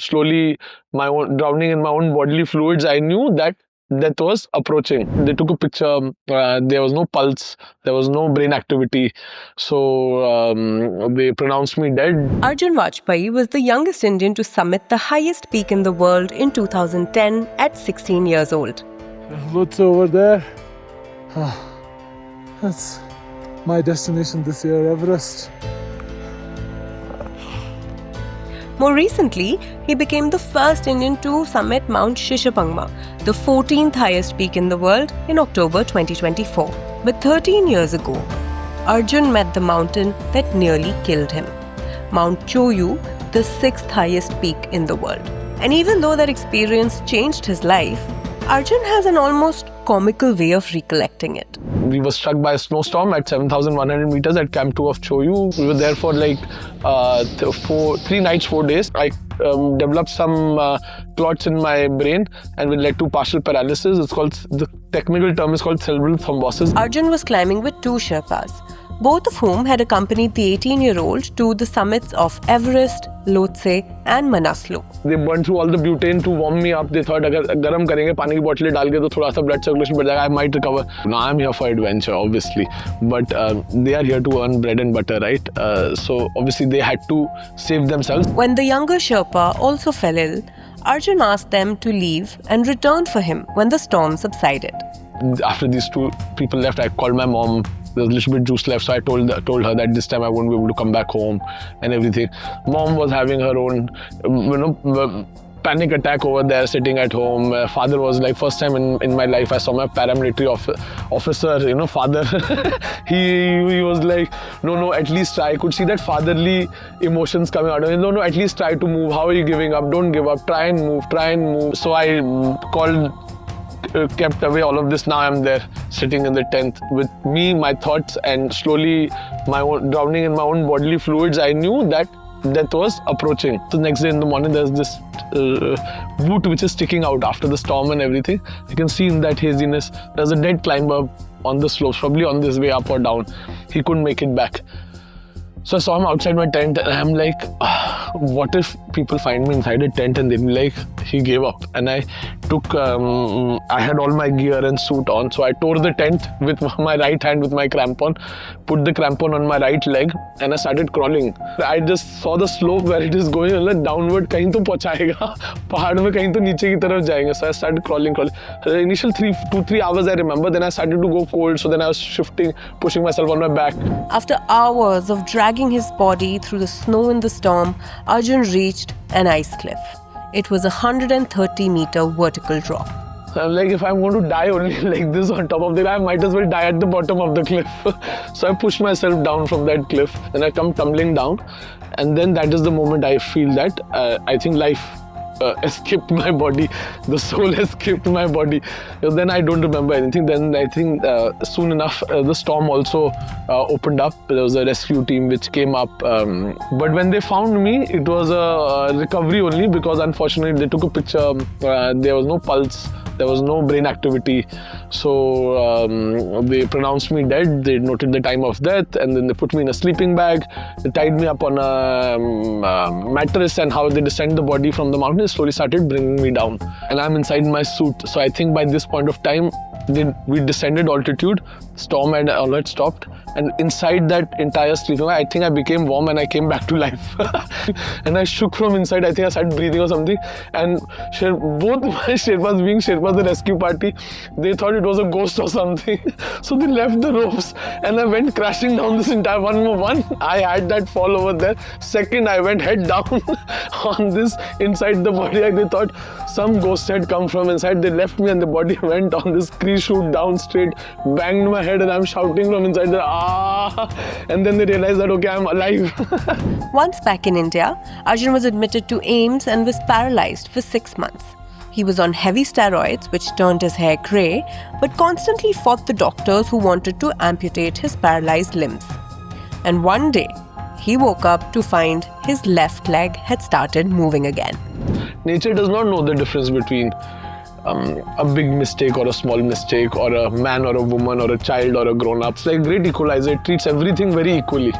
slowly drowning in my own bodily fluids, I knew that death was approaching. They took a picture. There was no pulse. There was no brain activity. So they pronounced me dead. Arjun Vajpai was the youngest Indian to summit the highest peak in the world in 2010 at 16 years old. What's over there? That's my destination this year, Everest. More recently, he became the first Indian to summit Mount Shishapangma, the 14th highest peak in the world, in October 2024. But 13 years ago, Arjun met the mountain that nearly killed him, Mount Choyu, the 6th highest peak in the world. And even though that experience changed his life, Arjun has an almost comical way of recollecting it. We were struck by a snowstorm at 7,100 meters at Camp 2 of Choyu. We were there for like 3 nights, 4 days. I developed some clots in my brain and it led to partial paralysis. It's called, the technical term is called cerebral thrombosis. Arjun was climbing with 2 Sherpas, both of whom had accompanied the 18-year-old to the summits of Everest, Lhotse and Manaslu. They burned through all the butane to warm me up. They thought agar garam karenge, pani ki bottle डाल के तो थोड़ा सा blood circulation बढ़ जाएगा, I might recover. Now I'm here for adventure, obviously, but they are here to earn bread and butter, right? So obviously they had to save themselves. When the younger Sherpa also fell ill, Arjun asked them to leave and return for him when the storm subsided. After these 2 people left, I called my mom. There was a little bit juice left, so I told her that this time I won't be able to come back home and everything. Mom was having her own, panic attack over there, sitting at home. Father was like, first time in my life I saw my paramilitary officer, father. he was like, no, at least try. I could see that fatherly emotions coming out of him. No, at least try to move. How are you giving up? Don't give up. Try and move. So I kept away all of this. Now I'm there sitting in the tent with me, my thoughts, and slowly drowning in my own bodily fluids. I knew that death was approaching. So the next day in the morning, there's this boot which is sticking out after the storm and everything. You can see in that haziness, there's a dead climber on the slopes, probably on this way up or down. He couldn't make it back. So I saw him outside my tent and I'm like, what if people find me inside a tent and they'll be like, he gave up. And I took, I had all my gear and suit on. So I tore the tent with my right hand with my crampon, put the crampon on my right leg and I started crawling. I just saw the slope where it is going downward, kahin to pahunchayega, pahad mein kahin to niche ki taraf jayenge. So I started crawling. The initial 2-3 hours I remember, then I started to go cold. So then I was shifting, pushing myself on my back. After hours of dragging his body through the snow in the storm, Arjun reached an ice cliff. It was a 130-meter vertical drop. I'm like, if I'm going to die only like this on top of the cliff, I might as well die at the bottom of the cliff. So I pushed myself down from that cliff. Then I come tumbling down. And then that is the moment I feel that I think life escaped my body. The soul escaped my body. Then I don't remember anything. Then I think soon enough the storm also opened up. There was a rescue team which came up. But when they found me, it was a recovery only because unfortunately they took a picture. There was no pulse. There was no brain activity. So they pronounced me dead. They noted the time of death and then they put me in a sleeping bag. They tied me up on a mattress, and how they descend the body from the mountain slowly started bringing me down. And I'm inside my suit. So I think by this point of time, we descended altitude, storm and all that stopped. And inside that entire sleeping bag, I think I became warm and I came back to life. And I shook from inside. I think I started breathing or something. And both my Sherpas, being Sherpas, the rescue party, they thought it was a ghost or something. So they left the ropes and I went crashing down this entire one. I had that fall over there. Second, I went head down on this inside the body. Like they thought some ghost had come from inside. They left me and the body went on this crease shoot down straight, banged my head and I'm shouting from inside there, and then they realized that, okay, I'm alive. Once back in India, Arjun was admitted to AIIMS and was paralyzed for 6 months. He was on heavy steroids, which turned his hair grey, but constantly fought the doctors who wanted to amputate his paralyzed limbs. And one day, he woke up to find his left leg had started moving again. Nature does not know the difference between a big mistake or a small mistake, or a man or a woman or a child or a grown-up. It's like a great equalizer. It treats everything very equally.